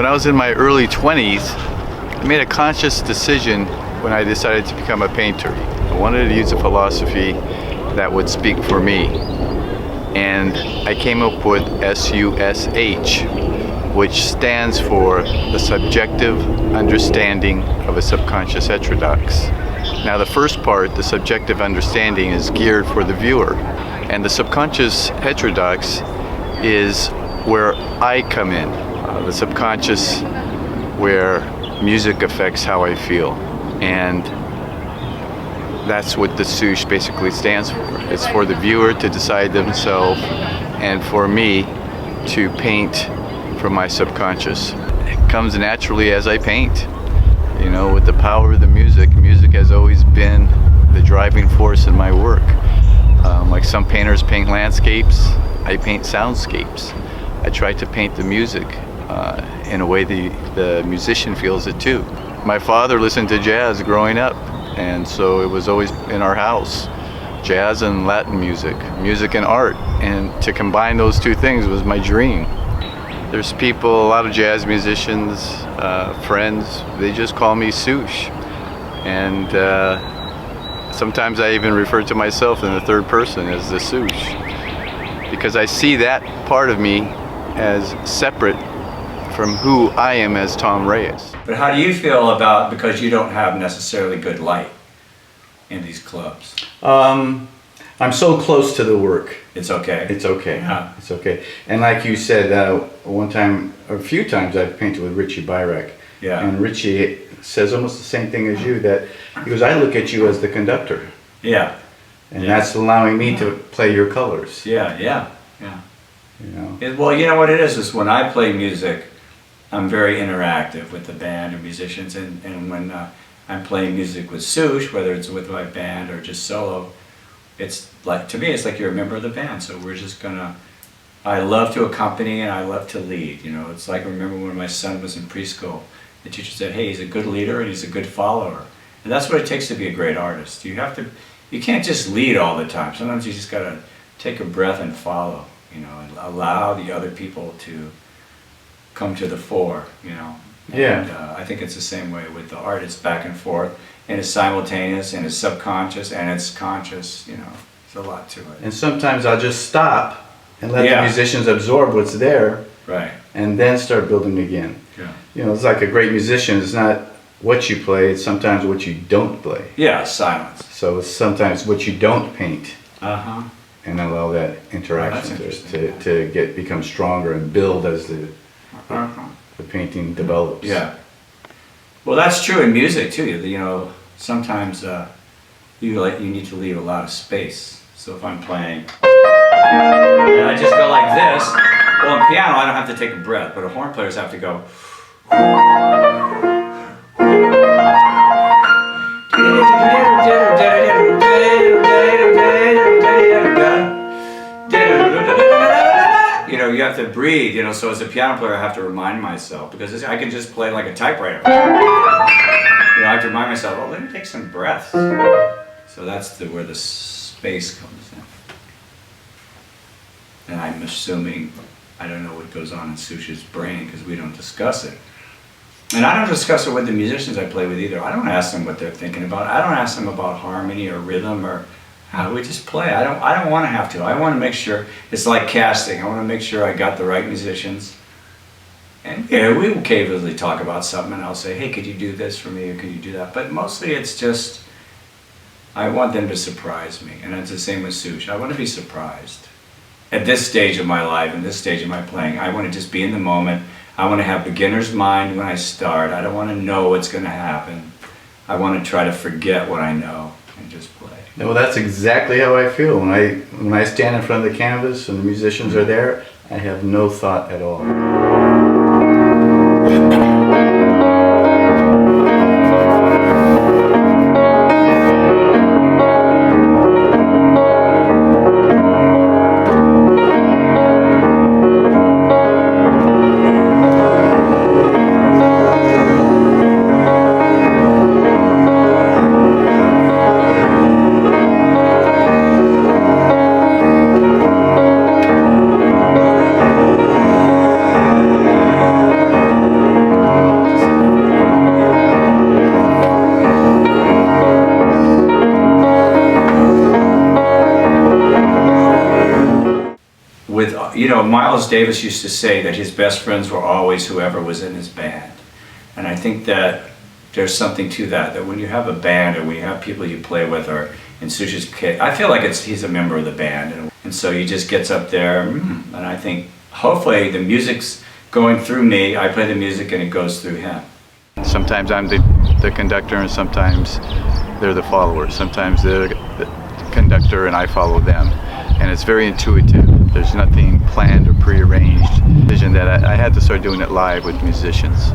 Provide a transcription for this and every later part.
I was in my early 20s, I made a conscious decision when I decided to become a painter. I wanted to use a philosophy that would speak for me. And I came up with S.U.S.H, which stands for the subjective understanding of a subconscious heterodox. Now the first part, the subjective understanding, is geared for the viewer. And the subconscious heterodox is where I come in. The subconscious, where music affects how I feel. And that's what the S.U.S.H basically stands for. It's for the viewer to decide themselves, and for me to paint from my subconscious. It comes naturally as I paint. You know, with the power of the music. Music has always been the driving force in my work. Like some painters paint landscapes, I paint soundscapes. I try to paint the music in a way the musician feels it too. My father listened to jazz growing up, and so it was always in our house. Jazz and Latin music, music and art, and to combine those two things was my dream. There's people, a lot of jazz musicians, friends, they just call me S.U.S.H. And sometimes I even refer to myself in the third person as the S.U.S.H. because I see that part of me as separate from who I am as Tom Reyes. But how do you feel about, because you don't have necessarily good light in these clubs? I'm so close to the work. It's okay. It's okay. Yeah. It's okay. And like you said, one time, a few times I've painted with Richie Byrack. Yeah. And Richie says almost the same thing as you, that he goes, I look at you as the conductor. Yeah. And that's allowing me to play your colors. Yeah. You know? Well, you know what it is when I play music, I'm very interactive with the band and musicians, and when I'm playing music with S.U.S.H, whether it's with my band or just solo, it's like, to me, it's like you're a member of the band, so we're just gonna, I love to accompany and I love to lead, you know. It's like, I remember when my son was in preschool, the teacher said, hey, he's a good leader and he's a good follower. And that's what it takes to be a great artist. You can't just lead all the time. Sometimes you just gotta take a breath and follow, you know, and allow the other people to come to the fore, you know. Yeah. And I think it's the same way with the art. It's back and forth, and it's simultaneous, and it's subconscious, and it's conscious, you know. There's a lot to it. And sometimes I'll just stop and let the musicians absorb what's there. Right. And then start building again. Yeah. You know, it's like a great musician. It's not what you play, it's sometimes what you don't play. Yeah, silence. So it's sometimes what you don't paint. Uh-huh. And allow that interaction that's to become stronger and build as the painting develops. Yeah. Well, that's true in music too. You know, sometimes you need to leave a lot of space. So if I'm playing, and I just go like this. Well, in piano, I don't have to take a breath, but horn players have to go. You know, you have to breathe, you know, so as a piano player I have to remind myself, because I can just play like a typewriter. You know, I have to remind myself, oh, let me take some breaths. So that's where the space comes in. And I'm assuming, I don't know what goes on in S.U.S.H's brain because we don't discuss it. And I don't discuss it with the musicians I play with either. I don't ask them what they're thinking about. I don't ask them about harmony or rhythm or how do we just play. I don't want to have to. I want to make sure, it's like casting. I want to make sure I got the right musicians. And you know, we will occasionally talk about something and I'll say, hey, could you do this for me or could you do that? But mostly it's just, I want them to surprise me. And it's the same with S.U.S.H. I want to be surprised. At this stage of my life, in this stage of my playing, I want to just be in the moment. I want to have beginner's mind when I start. I don't want to know what's going to happen. I want to try to forget what I know and just play. Well, that's exactly how I feel. When I stand in front of the canvas and the musicians are there, I have no thought at all. Miles Davis used to say that his best friends were always whoever was in his band. And I think that there's something to that when you have a band or when you have people you play with or in S.U.S.H's kit, I feel like he's a member of the band. And so he just gets up there, and I think hopefully the music's going through me, I play the music and it goes through him. Sometimes I'm the conductor and sometimes they're the followers. Sometimes they're the conductor and I follow them. And it's very intuitive. There's nothing planned or prearranged. Vision that I had to start doing it live with musicians.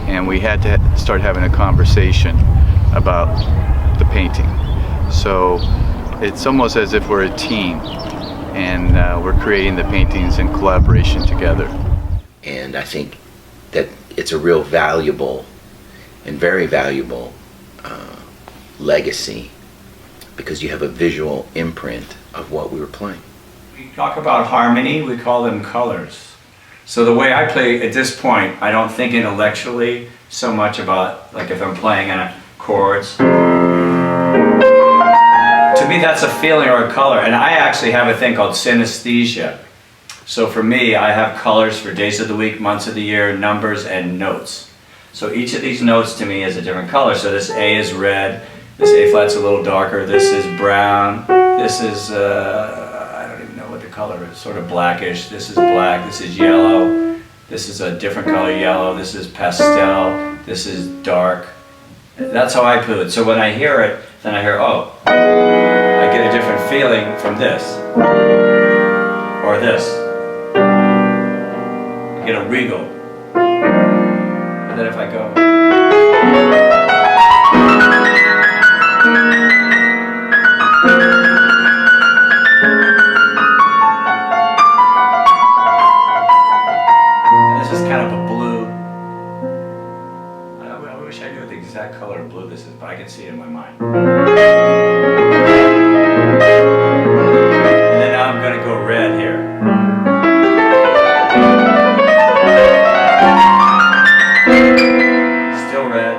And we had to start having a conversation about the painting. So it's almost as if we're a team and we're creating the paintings in collaboration together. And I think that it's a real valuable and very valuable legacy because you have a visual imprint of what we were playing. We talk about harmony, we call them colors. So the way I play at this point, I don't think intellectually so much about, like if I'm playing on chords. To me that's a feeling or a color, and I actually have a thing called synesthesia. So for me, I have colors for days of the week, months of the year, numbers, and notes. So each of these notes to me is a different color. So this A is red, this A flat's a little darker, this is brown, this is, I don't even know what the color is, sort of blackish, this is black, this is yellow, this is a different color yellow, this is pastel, this is dark. That's how I put it. So when I hear it, then I hear, oh, I get a different feeling from this, or this. I get a regal. And then if I go, and this is kind of a blue. I wish I knew what the exact color of blue this is, but I can see it in my mind. And then now I'm going to go red here. Still red.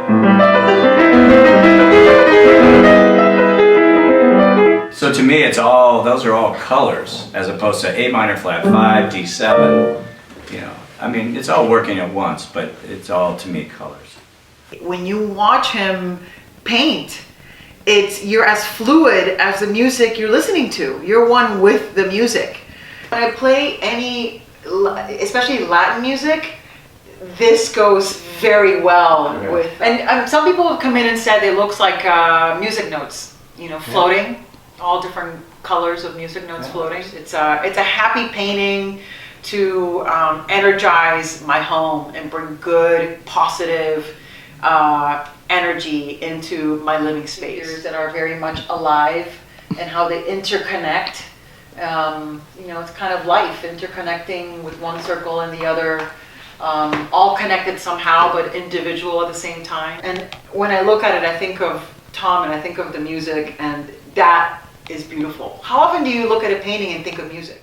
So to me, it's all, those are all colors, as opposed to A minor flat 5, D7, I mean, it's all working at once, but it's all, to me, colors. When you watch him paint, you're as fluid as the music you're listening to. You're one with the music. When I play any, especially Latin music, this goes very well with, and some people have come in and said it looks like music notes, floating, all different colors of music notes floating. It's a happy painting to energize my home and bring good, positive energy into my living space. That are very much alive and how they interconnect. It's kind of life, interconnecting with one circle and the other. All connected somehow, but individual at the same time. And when I look at it, I think of Tom and I think of the music, and that is beautiful. How often do you look at a painting and think of music?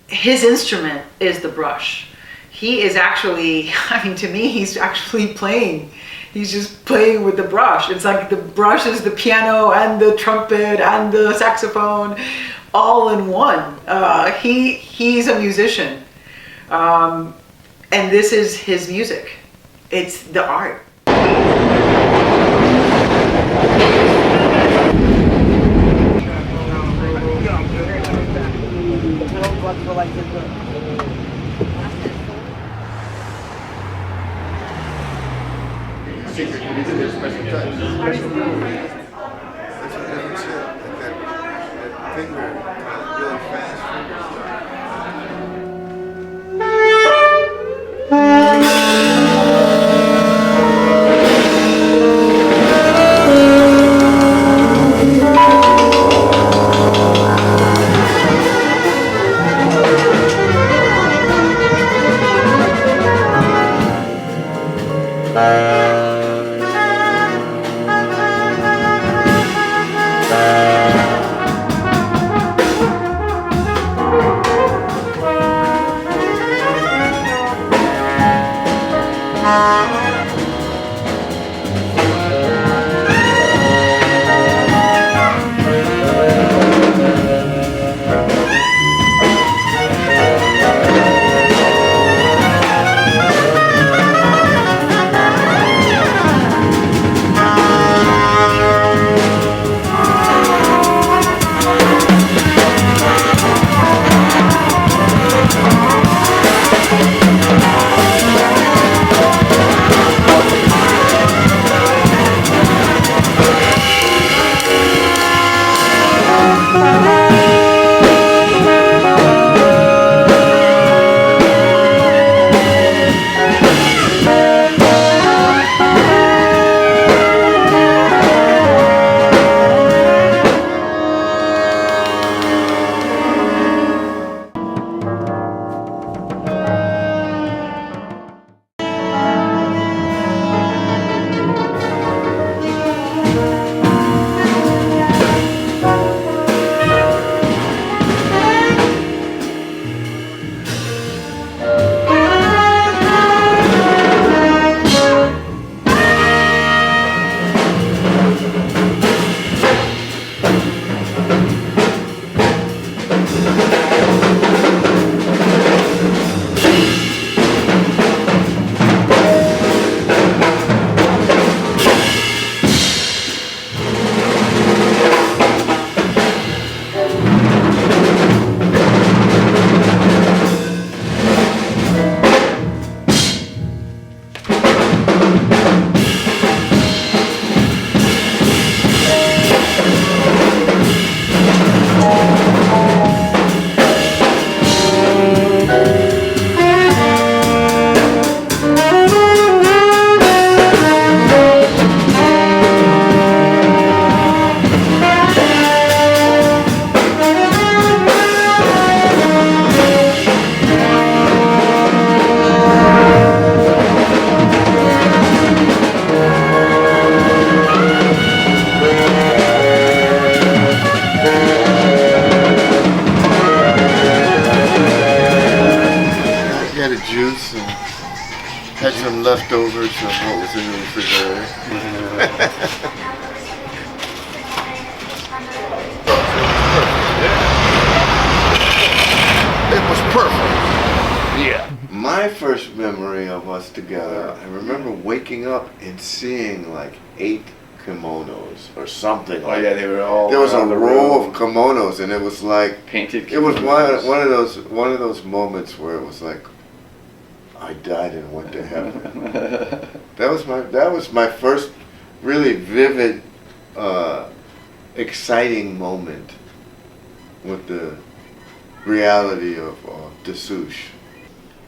His instrument is the brush. He is actually, to me, he's actually playing. He's just playing with the brush. It's like the brush is the piano and the trumpet and the saxophone all in one. He's a musician. And this is his music. It's the art. Secret to this special touch. Special move. That's a different shit. Like that finger, really fast Had a juice and had some leftovers of what was in the refrigerator. It was perfect. Yeah. My first memory of us together, I remember waking up and seeing like 8 kimonos or something. Oh yeah, they were all. There was a around the row room. of kimonos, and it was like Painted. it was kimonos. one of those moments where it was like I died and went to heaven. That was my first really vivid, exciting moment with the reality of S.U.S.H.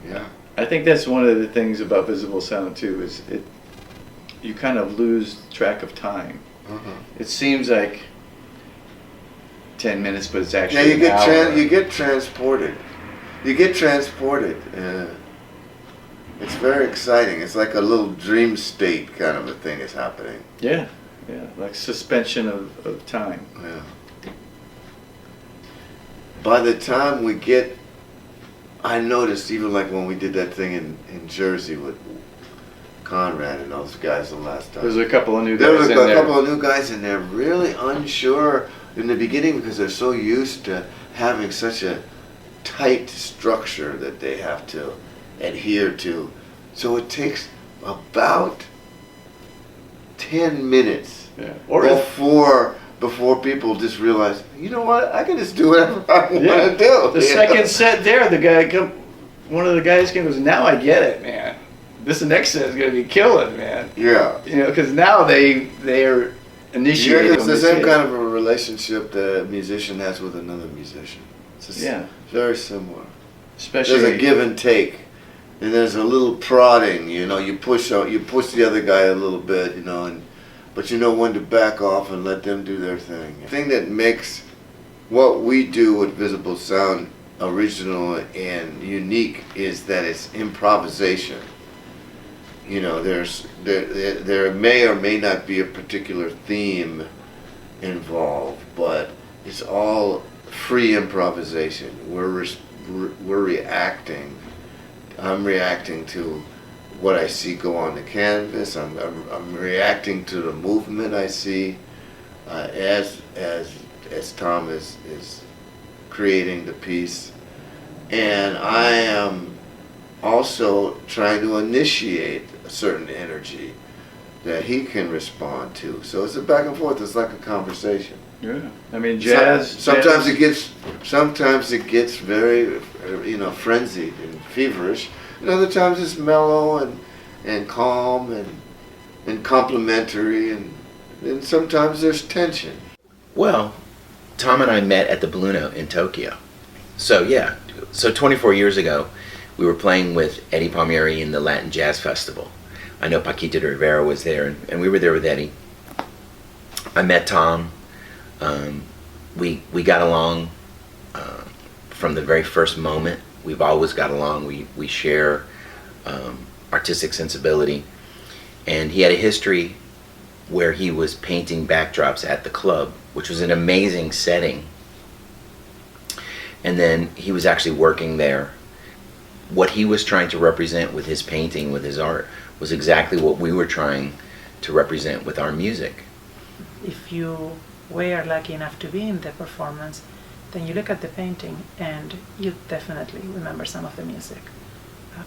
Yeah. I think that's one of the things about Visible Sound too, is you kind of lose track of time. It seems like 10 minutes, but it's actually Yeah, an hour. you get transported. You get transported. It's very exciting. It's like a little dream state kind of a thing is happening. Yeah, like suspension of time. Yeah. By the time we get, I noticed even like when we did that thing in Jersey with Conrad and those guys the last time. There's a couple of new There guys was in a there. couple of new guys in there, really unsure in the beginning because they're so used to having such a tight structure that they have to adhere to. So it takes about 10 minutes Yeah. Or before people just realize, you know what, I can just do whatever I want Yeah. to do. The second set there, one of the guys goes, now I get it, man. This next set is going to be killing, man. Yeah. You know, because now they're Yeah, initiating. it's the same kind of a relationship that a musician has with another musician. It's just very similar. Especially There's a give and take, and there's a little prodding. You know, you push the other guy a little bit. You know, but you know when to back off and let them do their thing. The thing that makes what we do with Visible Sound original and unique is that it's improvisation. You know, there may or may not be a particular theme involved, but it's all free improvisation. We're reacting. I'm reacting to what I see go on the canvas. I'm reacting to the movement I see as Tom is creating the piece, and I am also trying to initiate a certain energy that he can respond to. So it's a back and forth. It's like a conversation. Yeah, I mean jazz. Sometimes jazz, it gets very, frenzied and feverish, and other times it's mellow and calm and complimentary, and sometimes there's tension. Well, Tom and I met at the Blue Note in Tokyo. So 24 years ago, we were playing with Eddie Palmieri in the Latin Jazz Festival. I know Paquito de Rivera was there, and we were there with Eddie. I met Tom. We got along from the very first moment. We've always got along. We share artistic sensibility, and he had a history where he was painting backdrops at the club, which was an amazing setting. And then he was actually working there. What he was trying to represent with his painting, with his art, was exactly what we were trying to represent with our music. If you were lucky enough to be in the performance, then you look at the painting and you definitely remember some of the music.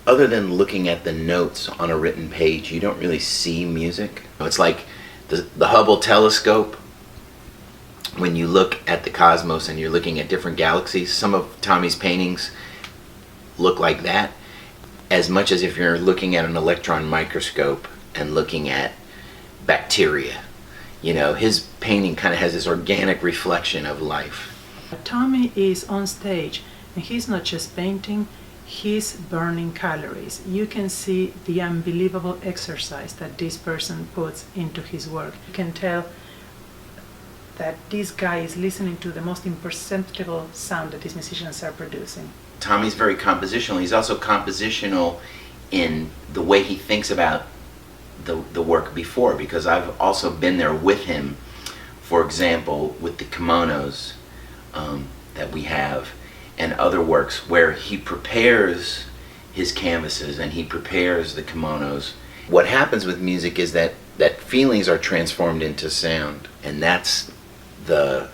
Other than looking at the notes on a written page, you don't really see music. It's like the Hubble telescope. When you look at the cosmos and you're looking at different galaxies, some of Tommy's paintings look like that, as much as if you're looking at an electron microscope and looking at bacteria. You know, his painting kind of has this organic reflection of life. Tommy is on stage and he's not just painting, he's burning calories. You can see the unbelievable exercise that this person puts into his work. You can tell that this guy is listening to the most imperceptible sound that these musicians are producing. Tommy's very compositional. He's also compositional in the way he thinks about the work before, because I've also been there with him, for example, with the kimonos that we have and other works where he prepares his canvases and he prepares the kimonos. What happens with music is that feelings are transformed into sound, and that's the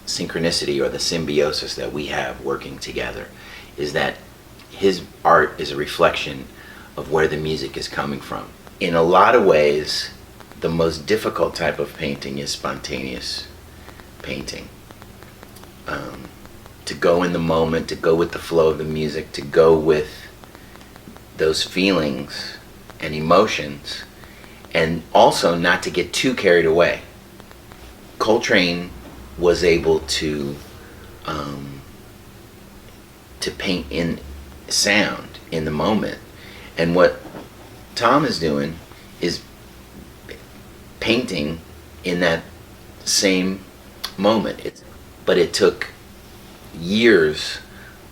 synchronicity or the symbiosis that we have working together, is that his art is a reflection of where the music is coming from. In a lot of ways, the most difficult type of painting is spontaneous painting. To go in the moment, to go with the flow of the music, to go with those feelings and emotions, and also not to get too carried away. Coltrane was able to paint in sound in the moment, and what Tom is doing is painting in that same moment. But it took years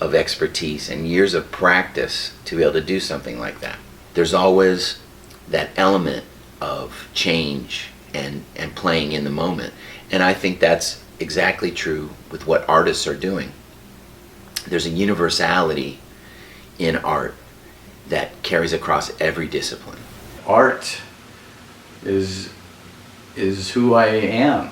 of expertise and years of practice to be able to do something like that. There's always that element of change and playing in the moment, and I think that's exactly true with what artists are doing. There's a universality in art that carries across every discipline. Art is who I am.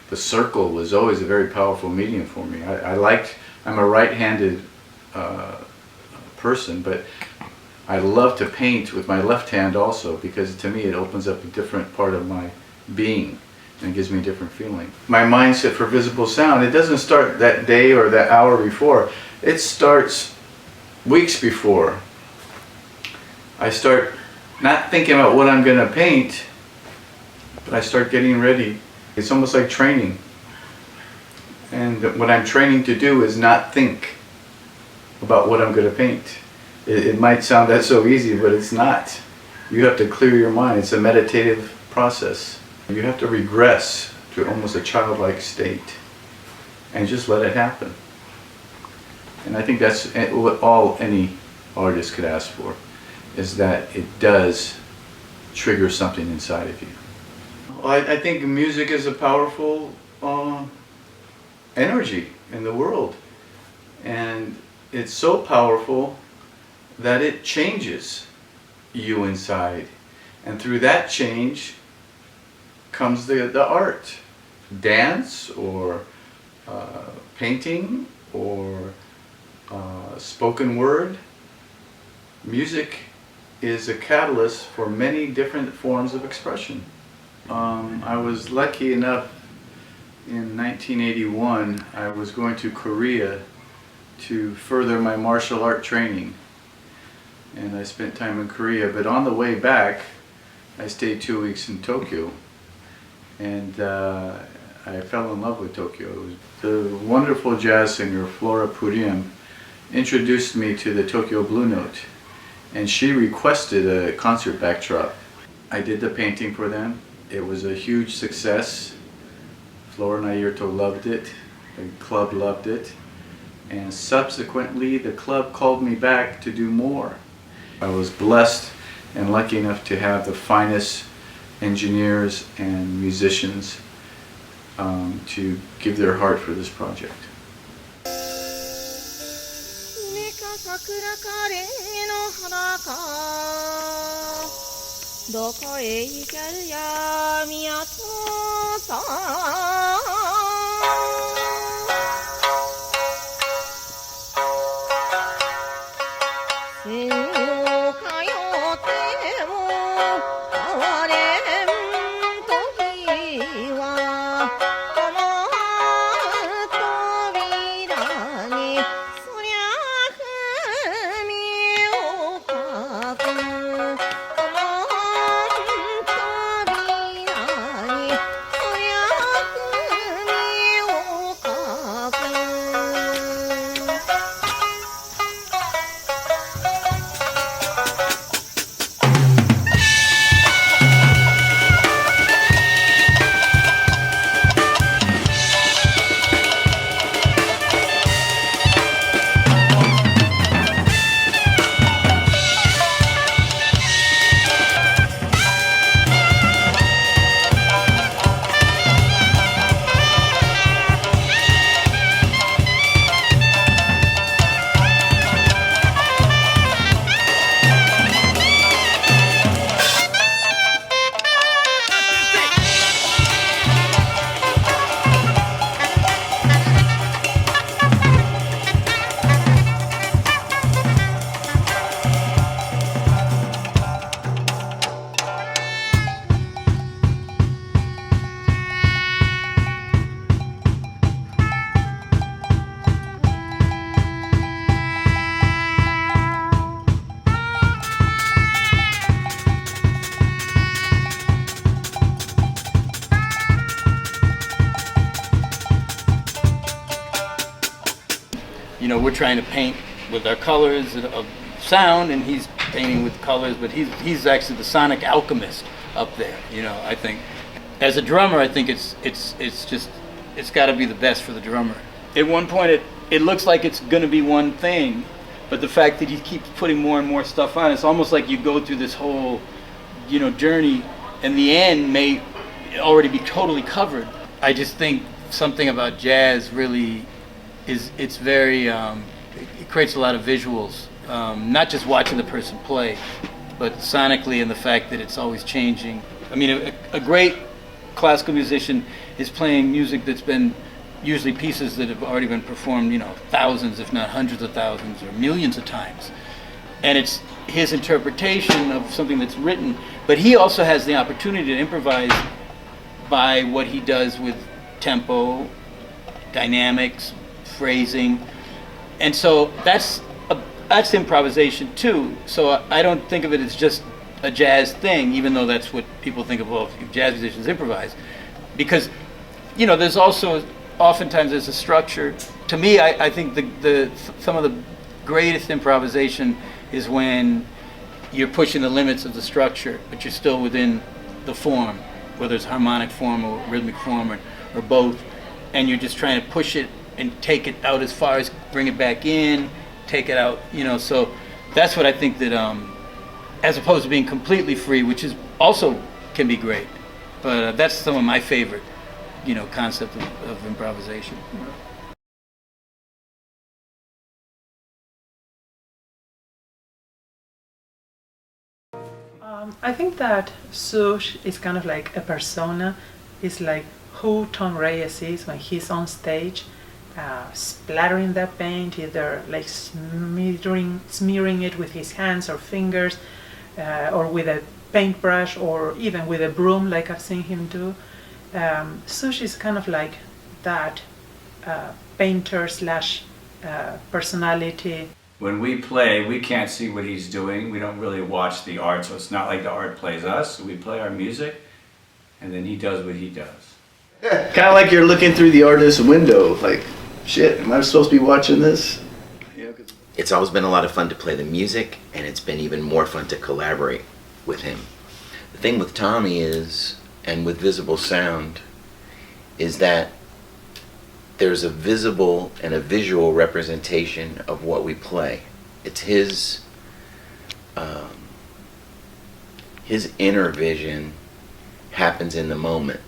The circle was always a very powerful medium for me. I'm a right-handed person, but I love to paint with my left hand also, because to me it opens up a different part of my being and it gives me a different feeling. My mindset for visible sound, it doesn't start that day or that hour before. It starts weeks before. I start not thinking about what I'm going to paint, but I start getting ready. It's almost like training. And what I'm training to do is not think about what I'm going to paint. It might sound that so easy, but it's not. You have to clear your mind. It's a meditative process. You have to regress to almost a childlike state and just let it happen. And I think that's what all any artist could ask for, is that it does trigger something inside of you. Well, I think music is a powerful energy in the world, and it's so powerful that it changes you inside, and through that change comes the art, dance or painting or spoken word. Music is a catalyst for many different forms of expression. I was lucky enough in 1981, I was going to Korea to further my martial art training. And I spent time in Korea, but on the way back, I stayed 2 weeks in Tokyo. And I fell in love with Tokyo. The wonderful jazz singer Flora Purim introduced me to the Tokyo Blue Note, and she requested a concert backdrop. I did the painting for them. It was a huge success. Flora and Airto loved it. The club loved it. And subsequently, the club called me back to do more. I was blessed and lucky enough to have the finest engineers and musicians to give their heart for this project. we're trying to paint with our colors of sound, and he's painting with colors, but he's actually the sonic alchemist up there. I think as a drummer, I think it's got to be the best for the drummer. At one point, it looks like it's going to be one thing, but the fact that he keeps putting more and more stuff on, it's almost like you go through this whole, journey, and the end may already be totally covered. I just think something about jazz really it's very, it creates a lot of visuals, not just watching the person play, but sonically, and the fact that it's always changing. I mean, a great classical musician is playing music that's been usually pieces that have already been performed, thousands, if not hundreds of thousands or millions of times. And it's his interpretation of something that's written, but he also has the opportunity to improvise by what he does with tempo, dynamics, phrasing. And so that's improvisation too. So I don't think of it as just a jazz thing, even though that's what people think of, well, jazz musicians improvise. Because, there's also, oftentimes there's a structure. To me, I think some of the greatest improvisation is when you're pushing the limits of the structure, but you're still within the form, whether it's harmonic form or rhythmic form or both, and you're just trying to push it and take it out as far as bring it back in, take it out, so that's what I think that, as opposed to being completely free, which is also can be great, but that's some of my favorite, concept of improvisation. I think that S.U.S.H is kind of like a persona. It's like who Tom Reyes is when he's on stage, splattering that paint, either like smearing it with his hands or fingers, or with a paintbrush, or even with a broom, like I've seen him do. S.U.S.H is kind of like that painter slash personality. When we play, we can't see what he's doing. We don't really watch the art, so it's not like the art plays us. So we play our music, and then he does what he does. Kind of like you're looking through the artist's window, like, shit, am I supposed to be watching this? It's always been a lot of fun to play the music, and it's been even more fun to collaborate with him. The thing with Tommy is, and with Visible Sound, is that there's a visible and a visual representation of what we play. It's his inner vision happens in the moment.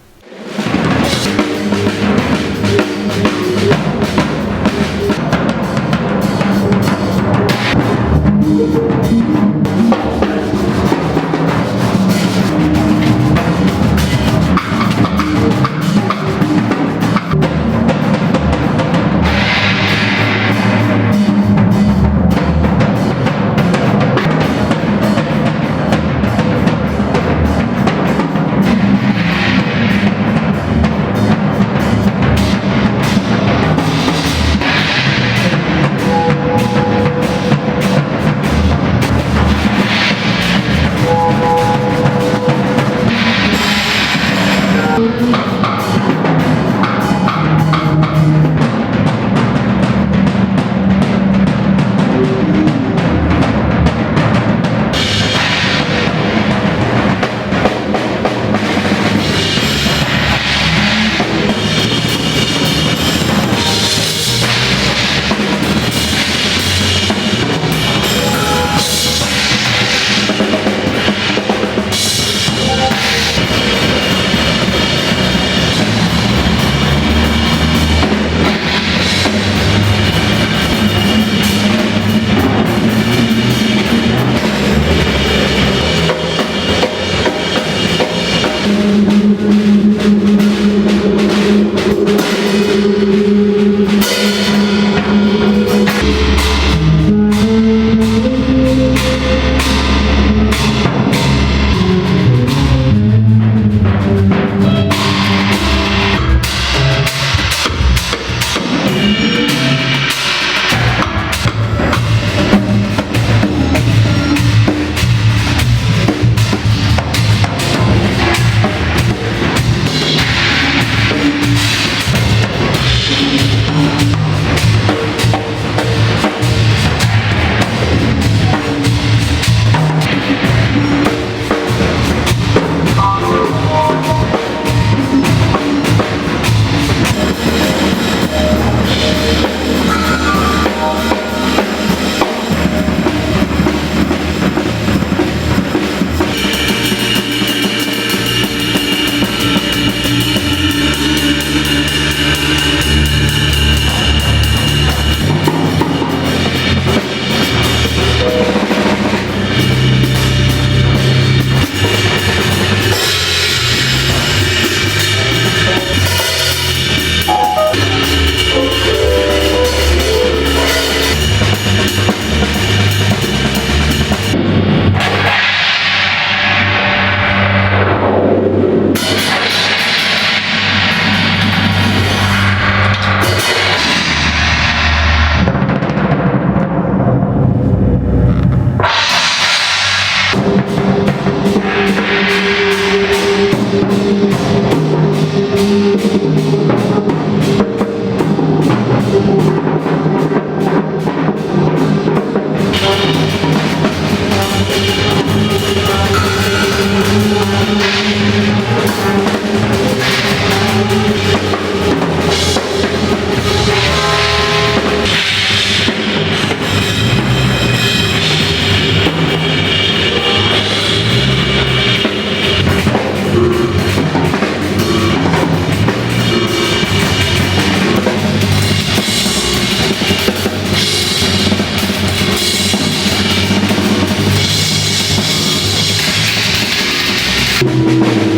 Thank you.